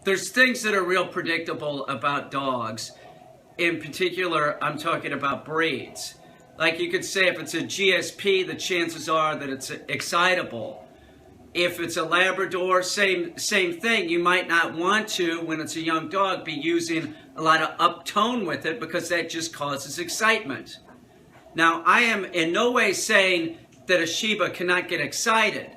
there's things that are real predictable about dogs. In particular, I'm talking about breeds. Like you could say if it's a GSP, the chances are that it's excitable. If it's a Labrador, same thing. You might not want to, when it's a young dog, be using a lot of uptone with it because that just causes excitement. Now, I am in no way saying that a Shiba cannot get excited.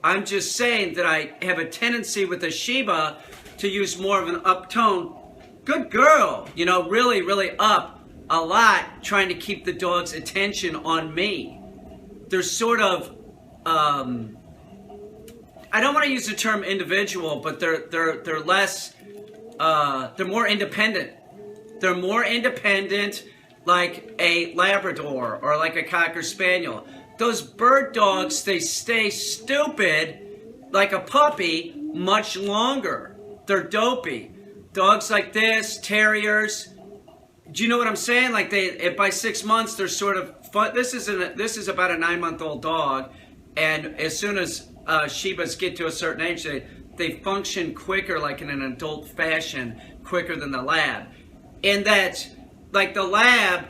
I'm just saying that I have a tendency with a Shiba to use more of an uptone. Good girl, you know, really, really up a lot, trying to keep the dog's attention on me. They're sort of, I don't want to use the term individual, but they're less, they're more independent. They're more independent, like a Labrador or like a Cocker Spaniel. Those bird dogs, they stay stupid like a puppy much longer. They're dopey. Dogs like this, terriers, do you know what I'm saying? Like by 6 months, they're sort of fun. This is about a 9-month-old dog, and as soon as Shibas get to a certain age, they function quicker, like in an adult fashion, quicker than the Lab. In that, like the Lab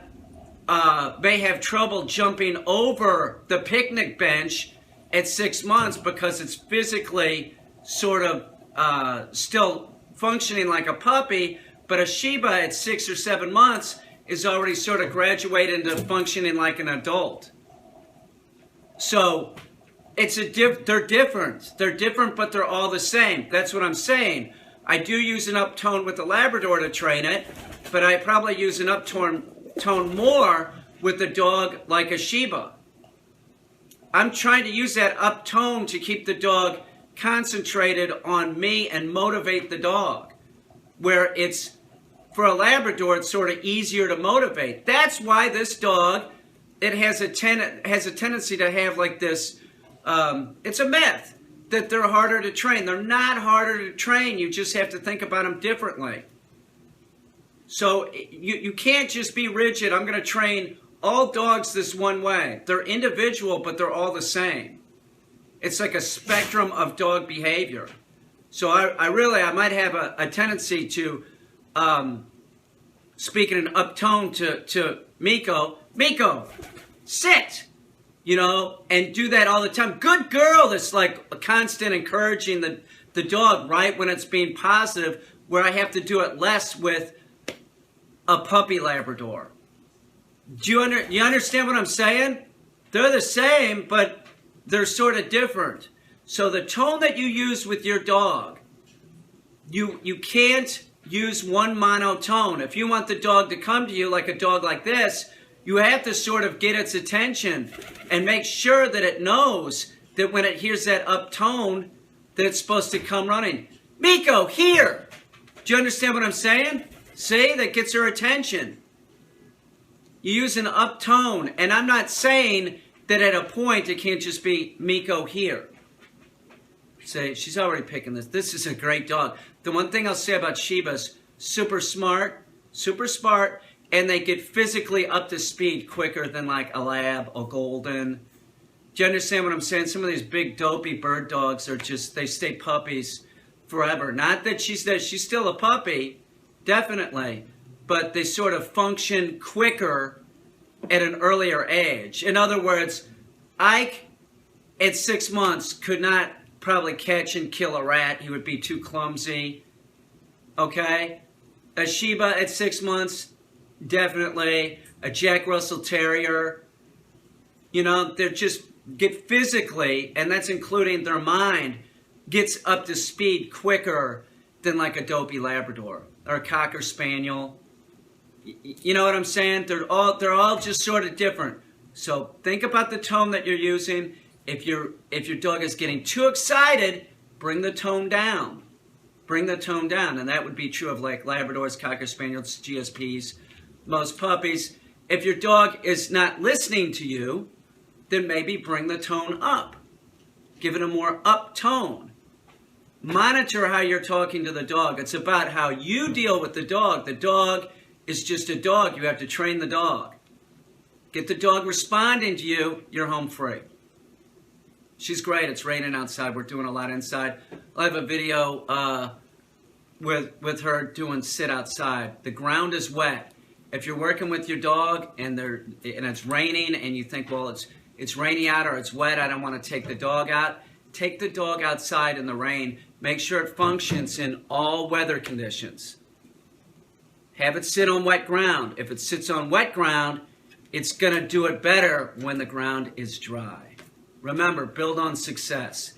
may have trouble jumping over the picnic bench at 6 months because it's physically sort of still functioning like a puppy, but a Shiba at 6 or 7 months is already sort of graduated into functioning like an adult. So it's they're different. They're different, but they're all the same. That's what I'm saying. I do use an uptone with the Labrador to train it, but I probably use an uptone more with a dog like a Shiba. I'm trying to use that uptone to keep the dog concentrated on me and motivate the dog, where it's, for a Labrador, it's sort of easier to motivate. That's why this dog, it has a tendency to have like this, it's a myth that they're harder to train. They're not harder to train. You just have to think about them differently. So you can't just be rigid. I'm going to train all dogs this one way. They're individual, but they're all the same. It's like a spectrum of dog behavior. So I might have a tendency to speak in an uptone to Miko. Miko, sit! You know, and do that all the time. Good girl! That's like a constant encouraging the dog right when it's being positive, where I have to do it less with a puppy Labrador. Do you understand what I'm saying? They're the same, but they're sort of different. So the tone that you use with your dog, you can't use one monotone. If you want the dog to come to you like a dog like this, you have to sort of get its attention and make sure that it knows that when it hears that uptone, that it's supposed to come running. Miko, here! Do you understand what I'm saying? See, that gets her attention. You use an uptone, and I'm not saying that at a point it can't just be Miko here. Say, she's already picking this. This is a great dog. The one thing I'll say about Shibas, super smart, and they get physically up to speed quicker than like a Lab, a Golden. Do you understand what I'm saying? Some of these big dopey bird dogs are just, they stay puppies forever. Not that she's still a puppy, definitely, but they sort of function quicker at an earlier age. In other words, Ike at 6 months could not probably catch and kill a rat. He would be too clumsy. Okay? A Shiba at 6 months, definitely. A Jack Russell Terrier. You know, they're just get physically, and that's including their mind, gets up to speed quicker than like a dopey Labrador or a Cocker Spaniel. You know what I'm saying? They're all just sort of different. So think about the tone that you're using. If your dog is getting too excited, bring the tone down. Bring the tone down. And that would be true of like Labradors, Cocker Spaniels, GSPs, most puppies. If your dog is not listening to you, then maybe bring the tone up. Give it a more up tone. Monitor how you're talking to the dog. It's about how you deal with the dog. The dog is just a dog. You have to train the dog. Get the dog responding to you, you're home free. She's great. It's raining outside. We're doing a lot inside. I'll have a video with her doing sit outside. The ground is wet. If you're working with your dog and it's raining and you think, well, it's rainy out or it's wet, I don't want to take the dog out. Take the dog outside in the rain. Make sure it functions in all weather conditions. Have it sit on wet ground. If it sits on wet ground, it's going to do it better when the ground is dry. Remember, build on success.